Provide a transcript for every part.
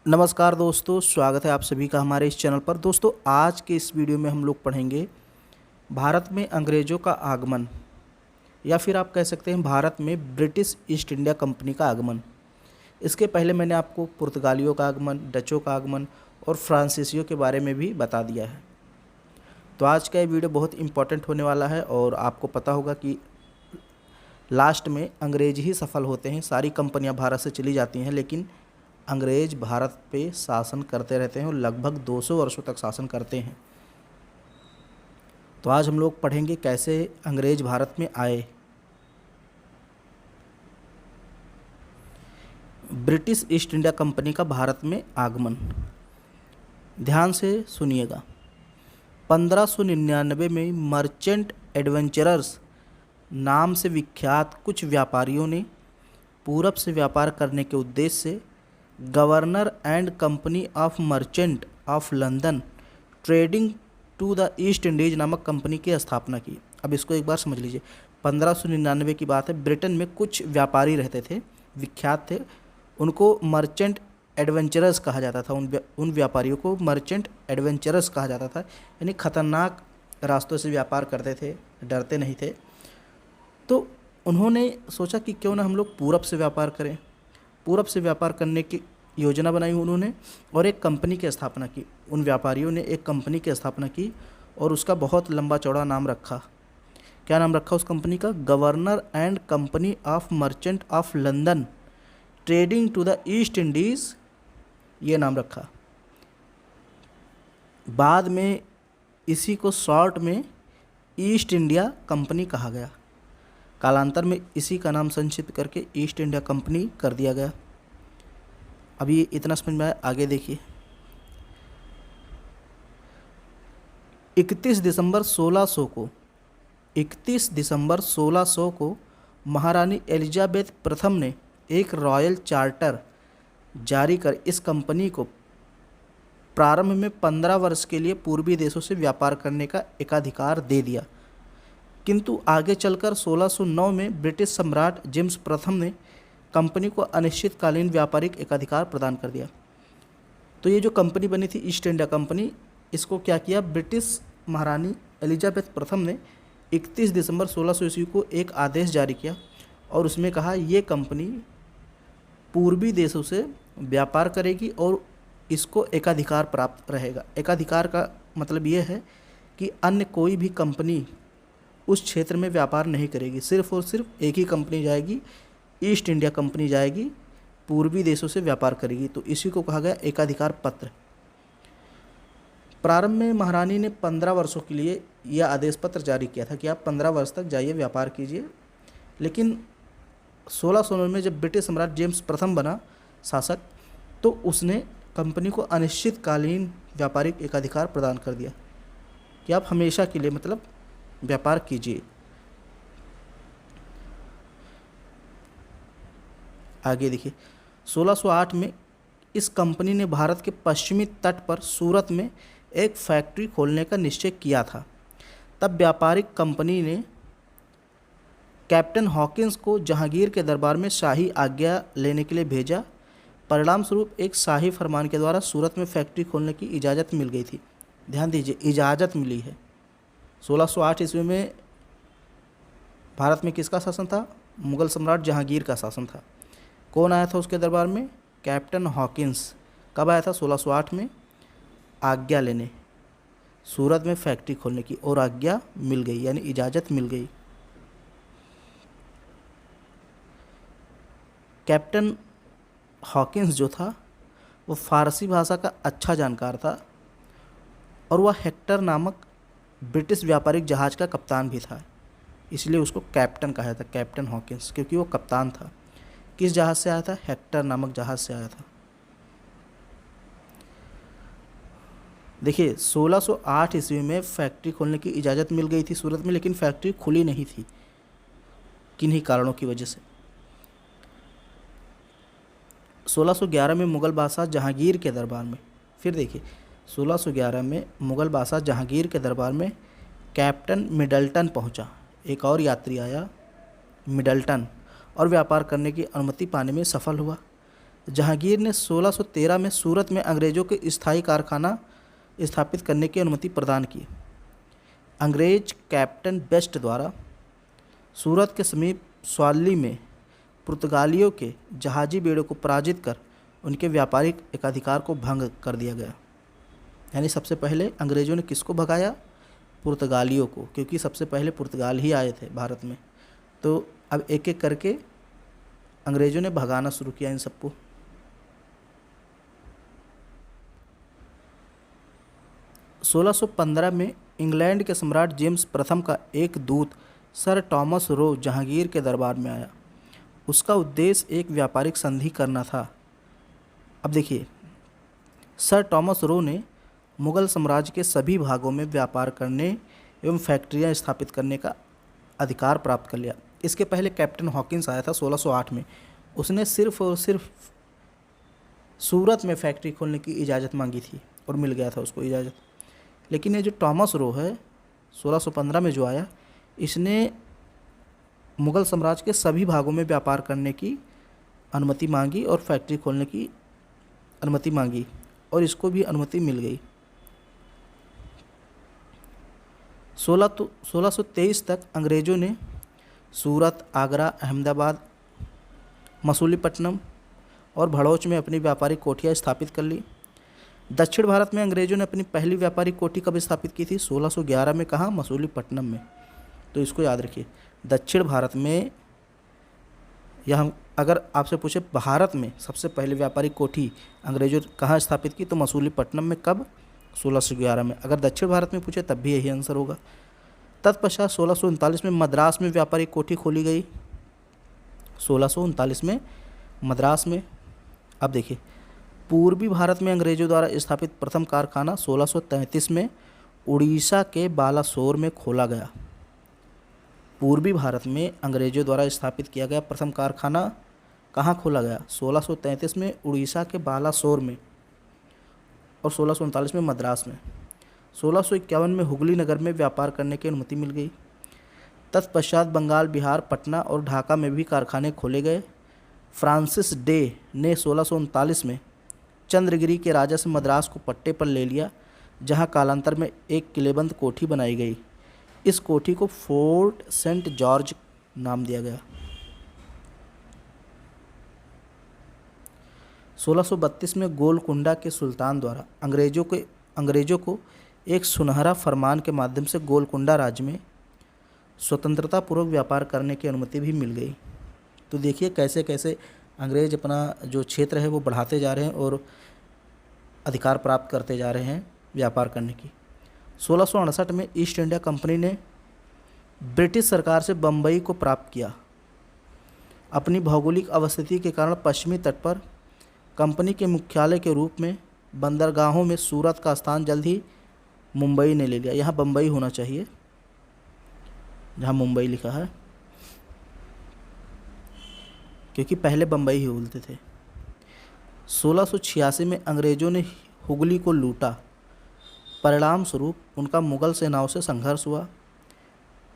नमस्कार दोस्तों, स्वागत है आप सभी का हमारे इस चैनल पर। दोस्तों, आज के इस वीडियो में हम लोग पढ़ेंगे भारत में अंग्रेज़ों का आगमन, या फिर आप कह सकते हैं भारत में ब्रिटिश ईस्ट इंडिया कंपनी का आगमन। इसके पहले मैंने आपको पुर्तगालियों का आगमन, डचों का आगमन और फ्रांसीसियों के बारे में भी बता दिया है। तो आज का ये वीडियो बहुत इम्पोर्टेंट होने वाला है और आपको पता होगा कि लास्ट में अंग्रेज ही सफल होते हैं। सारी कंपनियां भारत से चली जाती हैं, लेकिन अंग्रेज भारत पे शासन करते रहते हैं और लगभग 200 वर्षों तक शासन करते हैं। तो आज हम लोग पढ़ेंगे कैसे अंग्रेज भारत में आए। ब्रिटिश ईस्ट इंडिया कंपनी का भारत में आगमन, ध्यान से सुनिएगा। 1599 में मर्चेंट एडवेंचरर्स नाम से विख्यात कुछ व्यापारियों ने पूरब से व्यापार करने के उद्देश्य से governor and company of merchant of London trading to the East Indies नामक कंपनी की स्थापना की। अब इसको एक बार समझ लीजिए। 1599 की बात है। ब्रिटेन में कुछ व्यापारी रहते थे, विख्यात थे, उनको मर्चेंट एडवेंचरर्स कहा जाता था। उन व्यापारियों को मर्चेंट एडवेंचरर्स कहा जाता था, यानी खतरनाक रास्तों से व्यापार करते थे, डरते नहीं थे। तो उन्होंने सोचा कि क्यों ना हम लोग पूरब से व्यापार करें। पूरब से व्यापार करने की योजना बनाई उन्होंने और एक कंपनी की स्थापना की। उन व्यापारियों ने एक कंपनी की स्थापना की और उसका बहुत लंबा चौड़ा नाम रखा। क्या नाम रखा उस कंपनी का? Governor and company of merchant of London trading to the East Indies, ये नाम रखा। बाद में इसी को शॉर्ट में ईस्ट इंडिया कंपनी कहा गया। कालांतर में इसी का नाम संक्षिप्त करके ईस्ट इंडिया कंपनी कर दिया गया। अभी इतना समझ में आया, आगे देखिए। 31 दिसंबर 1600 को महारानी एलिजाबेथ प्रथम ने एक रॉयल चार्टर जारी कर इस कंपनी को प्रारंभ में 15 वर्ष के लिए पूर्वी देशों से व्यापार करने का एकाधिकार दे दिया। किंतु आगे चलकर 1609 में ब्रिटिश सम्राट जेम्स प्रथम ने कंपनी को अनिश्चितकालीन व्यापारिक एकाधिकार प्रदान कर दिया। तो ये जो कंपनी बनी थी ईस्ट इंडिया कंपनी, इसको क्या किया? ब्रिटिश महारानी एलिजाबेथ प्रथम ने 31 दिसंबर 1600 ईस्वी को एक आदेश जारी किया और उसमें कहा ये कंपनी पूर्वी देशों से व्यापार करेगी और इसको एकाधिकार प्राप्त रहेगा। एकाधिकार का मतलब ये है कि अन्य कोई भी कंपनी उस क्षेत्र में व्यापार नहीं करेगी। सिर्फ और सिर्फ एक ही कंपनी जाएगी, ईस्ट इंडिया कंपनी जाएगी, पूर्वी देशों से व्यापार करेगी। तो इसी को कहा गया एकाधिकार पत्र। प्रारंभ में महारानी ने 15 वर्षों के लिए यह आदेश पत्र जारी किया था कि आप 15 वर्ष तक जाइए, व्यापार कीजिए। लेकिन 1609 में जब ब्रिटिश सम्राट जेम्स प्रथम बना शासक, तो उसने कंपनी को अनिश्चितकालीन व्यापारिक एकाधिकार प्रदान कर दिया कि आप हमेशा के लिए मतलब व्यापार कीजिए। आगे देखिए, 1608 में इस कंपनी ने भारत के पश्चिमी तट पर सूरत में एक फैक्ट्री खोलने का निश्चय किया था। तब व्यापारिक कंपनी ने कैप्टन हॉकिंस को जहांगीर के दरबार में शाही आज्ञा लेने के लिए भेजा। परिणाम स्वरूप एक शाही फरमान के द्वारा सूरत में फैक्ट्री खोलने की इजाज़त मिल गई थी। ध्यान दीजिए, इजाज़त मिली है। 1608 ईस्वी में भारत में किसका शासन था? मुगल सम्राट जहांगीर का शासन था। कौन आया था उसके दरबार में? Captain Hawkins. कब आया था? 1608 में, आज्ञा लेने, सूरत में फैक्ट्री खोलने की, और आज्ञा मिल गई, यानी इजाज़त मिल गई। कैप्टन हॉकिंस जो था वो फारसी भाषा का अच्छा जानकार था और वह हेक्टर नामक ब्रिटिश व्यापारिक जहाज़ का कप्तान भी था। इसलिए उसको कैप्टन कहा था, कैप्टन हॉकिंस, क्योंकि वो कप्तान था। किस जहाज़ से आया था? हेक्टर नामक जहाज़ से आया था। देखिए, 1608 ईस्वी में फैक्ट्री खोलने की इजाज़त मिल गई थी सूरत में, लेकिन फैक्ट्री खुली नहीं थी किन्हीं कारणों की वजह से। 1611 में मुग़ल बादशाह जहांगीर के दरबार में, फिर देखिए 1611 में मुग़ल बादशाह जहांगीर के दरबार में कैप्टन मिडल्टन पहुंचा। एक और यात्री आया, मिडल्टन, और व्यापार करने की अनुमति पाने में सफल हुआ। जहांगीर ने 1613 में सूरत में अंग्रेज़ों के स्थायी कारखाना स्थापित करने की अनुमति प्रदान की। अंग्रेज कैप्टन बेस्ट द्वारा सूरत के समीप स्वाली में पुर्तगालियों के जहाजी बेड़ों को पराजित कर उनके व्यापारिक एकाधिकार को भंग कर दिया गया। यानी सबसे पहले अंग्रेज़ों ने किसको भगाया? पुर्तगालियों को, क्योंकि सबसे पहले पुर्तगाल ही आए थे भारत में। तो अब एक एक करके अंग्रेज़ों ने भगाना शुरू किया इन सबको। सोलह सौ 15 में इंग्लैंड के सम्राट जेम्स प्रथम का एक दूत सर टॉमस रो जहांगीर के दरबार में आया। उसका उद्देश्य एक व्यापारिक संधि करना था। अब देखिए, सर टॉमस रो ने मुगल साम्राज्य के सभी भागों में व्यापार करने एवं फैक्ट्रियां स्थापित करने का अधिकार प्राप्त कर लिया। इसके पहले कैप्टन हॉकिंस आया था 1608 में। उसने सिर्फ और सिर्फ सूरत में फैक्ट्री खोलने की इजाज़त मांगी थी और मिल गया था उसको इजाज़त। लेकिन ये जो टॉमस रो है 1615 में जो आया, इसने मुगल साम्राज्य के सभी भागों में व्यापार करने की अनुमति मांगी और फैक्ट्री खोलने की अनुमति मांगी और इसको भी अनुमति मिल गई। 1623 तक अंग्रेज़ों ने सूरत, आगरा, अहमदाबाद, मसूलीपट्टनम और भड़ोच में अपनी व्यापारिक कोठियाँ स्थापित कर ली। दक्षिण भारत में अंग्रेज़ों ने अपनी पहली व्यापारिक कोठी कब स्थापित की थी? 1611 में। कहाँ? मसूलीपट्टनम में। तो इसको याद रखिए, दक्षिण भारत में, या हम अगर आपसे पूछे भारत में सबसे पहले व्यापारिक कोठी अंग्रेज़ों कहाँ स्थापित की, तो मसूलीपट्टनम में। कब? 1611 में। अगर दक्षिण भारत में पूछे तब भी यही आंसर होगा। तत्पश्चात 1639 में मद्रास में व्यापारिक कोठी खोली गई। 1639 में मद्रास में। अब देखिए, पूर्वी भारत में अंग्रेज़ों द्वारा स्थापित प्रथम कारखाना 1633 में उड़ीसा के बालासोर में खोला गया। पूर्वी भारत में अंग्रेज़ों द्वारा स्थापित किया गया प्रथम कारखाना कहाँ खोला गया? 1633 में उड़ीसा के बालासोर में और 1639 में मद्रास में। 1651 में हुगली नगर में व्यापार करने की अनुमति मिल गई। तत्पश्चात बंगाल, बिहार, पटना और ढाका में भी कारखाने खोले गए। फ्रांसिस डे ने 1639 में चंद्रगिरी के राजा से मद्रास को पट्टे पर ले लिया, जहां कालांतर में एक किलेबंद कोठी बनाई गई। इस कोठी को फोर्ट सेंट जॉर्ज नाम दिया गया। 1632 में गोलकुंडा के सुल्तान द्वारा अंग्रेज़ों को एक सुनहरा फरमान के माध्यम से गोलकुंडा राज्य में स्वतंत्रता पूर्वक व्यापार करने की अनुमति भी मिल गई। तो देखिए कैसे कैसे अंग्रेज अपना जो क्षेत्र है वो बढ़ाते जा रहे हैं और अधिकार प्राप्त करते जा रहे हैं व्यापार करने की। 1668 में ईस्ट इंडिया कंपनी ने ब्रिटिश सरकार से बम्बई को प्राप्त किया। अपनी भौगोलिक अवस्थिति के कारण पश्चिमी तट पर कंपनी के मुख्यालय के रूप में बंदरगाहों में सूरत का स्थान जल्द ही मुंबई ने ले लिया। यहाँ बम्बई होना चाहिए जहाँ मुंबई लिखा है, क्योंकि पहले बम्बई ही बोलते थे। 1686 में अंग्रेज़ों ने हुगली को लूटा। परिणाम स्वरूप उनका मुगल सेनाओं से संघर्ष हुआ,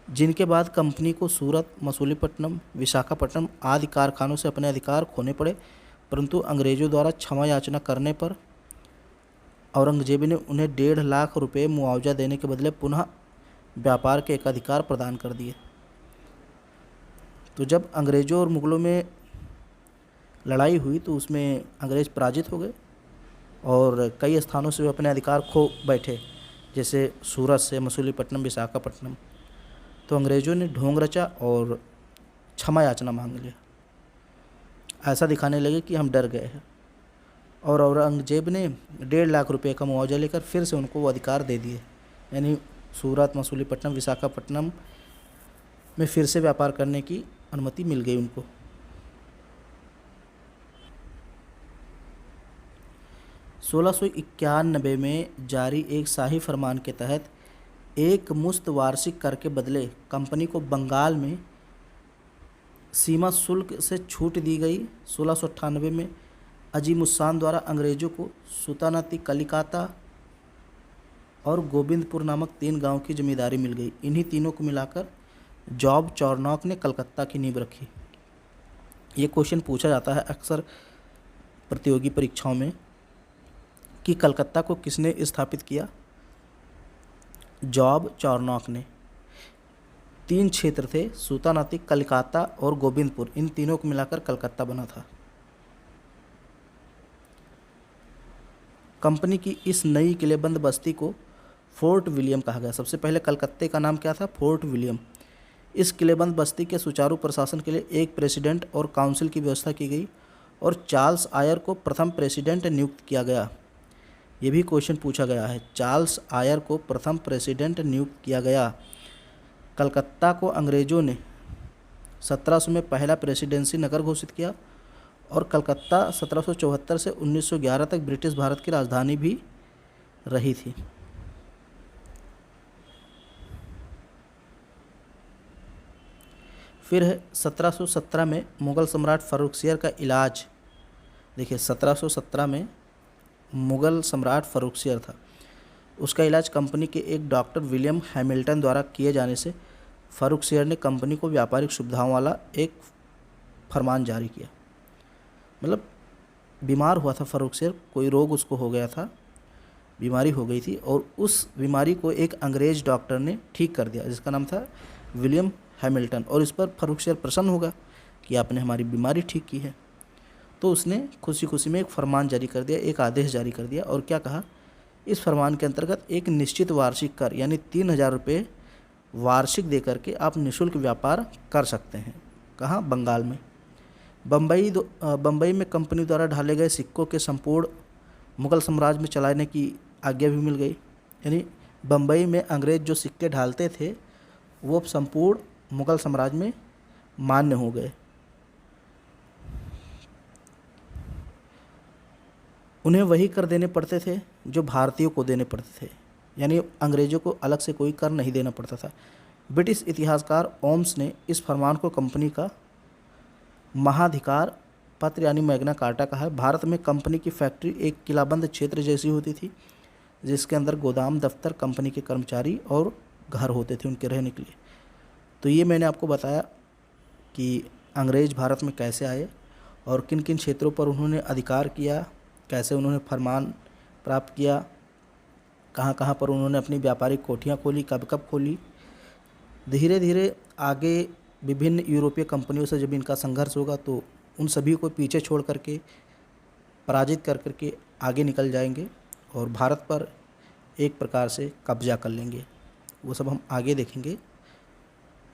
जिनके बाद कंपनी को सूरत, मसूलीपट्टनम, विशाखापट्टनम आदि कारखानों से अपने अधिकार खोने पड़े। परंतु अंग्रेज़ों द्वारा क्षमा याचना करने पर औरंगजेब ने उन्हें 1.5 लाख रुपये मुआवजा देने के बदले पुनः व्यापार के एकाधिकार प्रदान कर दिए। तो जब अंग्रेज़ों और मुगलों में लड़ाई हुई तो उसमें अंग्रेज़ पराजित हो गए और कई स्थानों से वे अपने अधिकार खो बैठे, जैसे सूरत से, मसूलीपट्टनम, विशाखापट्टनम। तो अंग्रेज़ों ने ढोंग रचा और क्षमा याचना मांग लिया। ऐसा दिखाने लगे कि हम डर गए हैं, और औरंगजेब ने 1.5 लाख रुपये का मुआवजा लेकर फिर से उनको वो अधिकार दे दिए। यानी सूरत, मसूलीपट्टनम, विशाखापट्टनम में फिर से व्यापार करने की अनुमति मिल गई उनको। 1691 में जारी एक शाही फरमान के तहत एक मुश्त वार्षिक कर के बदले कंपनी को बंगाल में सीमा शुल्क से छूट दी गई। 1698 में अजीमुस्सान द्वारा अंग्रेज़ों को सुल्तानती कलिकाता और गोविंदपुर नामक 3 गांव की जमींदारी मिल गई। इन्हीं तीनों को मिलाकर जॉब चौरनॉक ने कलकत्ता की नींव रखी। ये क्वेश्चन पूछा जाता है अक्सर प्रतियोगी परीक्षाओं में कि कलकत्ता को किसने स्थापित किया? जॉब चार्नॉक ने। 3 क्षेत्र थे, सूतानाती, कलकत्ता और गोविंदपुर, इन तीनों को मिलाकर कलकत्ता बना था। कंपनी की इस नई किलेबंद बस्ती को फोर्ट विलियम कहा गया। सबसे पहले कलकत्ते का नाम क्या था? Fort William. इस किलेबंद बस्ती के सुचारू प्रशासन के लिए एक प्रेसिडेंट और काउंसिल की व्यवस्था की गई और चार्ल्स आयर को प्रथम प्रेसिडेंट नियुक्त किया गया। ये भी क्वेश्चन पूछा गया है, चार्ल्स आयर को प्रथम प्रेसिडेंट नियुक्त किया गया। कलकत्ता को अंग्रेज़ों ने 1700 में पहला प्रेसिडेंसी नगर घोषित किया और कलकत्ता 1774 से 1911 तक ब्रिटिश भारत की राजधानी भी रही थी। फिर है 1717 में मुग़ल सम्राट फ़र्रुखसियर का इलाज। देखिए 1717 में मुग़ल सम्राट फ़र्रुखसियर था, उसका इलाज कंपनी के एक डॉक्टर विलियम हैमिल्टन द्वारा किए जाने से फ़र्रुखसियर ने कंपनी को व्यापारिक सुविधाओं वाला एक फरमान जारी किया। मतलब बीमार हुआ था फ़र्रुखसियर, कोई रोग उसको हो गया था, बीमारी हो गई थी और उस बीमारी को एक अंग्रेज़ डॉक्टर ने ठीक कर दिया जिसका नाम था विलियम हैमिल्टन। और इस पर फ़र्रुखसियर प्रसन्न होगा कि आपने हमारी बीमारी ठीक की है, तो उसने खुशी खुशी में एक फरमान जारी कर दिया, एक आदेश जारी कर दिया और क्या कहा, इस फरमान के अंतर्गत एक निश्चित वार्षिक कर यानी 3000 रुपये वार्षिक दे करके आप निःशुल्क व्यापार कर सकते हैं। कहाँ? बंगाल में। बम्बई में कंपनी द्वारा ढाले गए सिक्कों के संपूर्ण मुग़ल साम्राज्य में चलाने की आज्ञा भी मिल गई। यानी बम्बई में अंग्रेज़ जो सिक्के ढालते थे वो संपूर्ण मुग़ल साम्राज्य में मान्य हो गए। उन्हें वही कर देने पड़ते थे जो भारतीयों को देने पड़ते थे, यानी अंग्रेज़ों को अलग से कोई कर नहीं देना पड़ता था। ब्रिटिश इतिहासकार ओम्स ने इस फरमान को कंपनी का महाधिकार पत्र यानी मैग्ना कार्टा कहा है। भारत में कंपनी की फैक्ट्री एक किलाबंद क्षेत्र जैसी होती थी जिसके अंदर गोदाम, दफ्तर, कंपनी के कर्मचारी और घर होते थे उनके रहने के लिए। तो ये मैंने आपको बताया कि अंग्रेज़ भारत में कैसे आए और किन किन क्षेत्रों पर उन्होंने अधिकार किया, कैसे उन्होंने फरमान प्राप्त किया, कहाँ कहाँ पर उन्होंने अपनी व्यापारिक कोठियाँ खोली, कब कब खोली। धीरे धीरे आगे विभिन्न यूरोपीय कंपनियों से जब इनका संघर्ष होगा तो उन सभी को पीछे छोड़ करके, पराजित कर करके आगे निकल जाएंगे और भारत पर एक प्रकार से कब्जा कर लेंगे। वो सब हम आगे देखेंगे।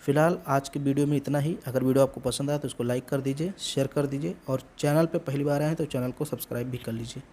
फ़िलहाल आज के वीडियो में इतना ही। अगर वीडियो आपको पसंद आया तो इसको लाइक कर दीजिए, शेयर कर दीजिए और चैनल पे पहली बार आए हैं तो चैनल को सब्सक्राइब भी कर लीजिए।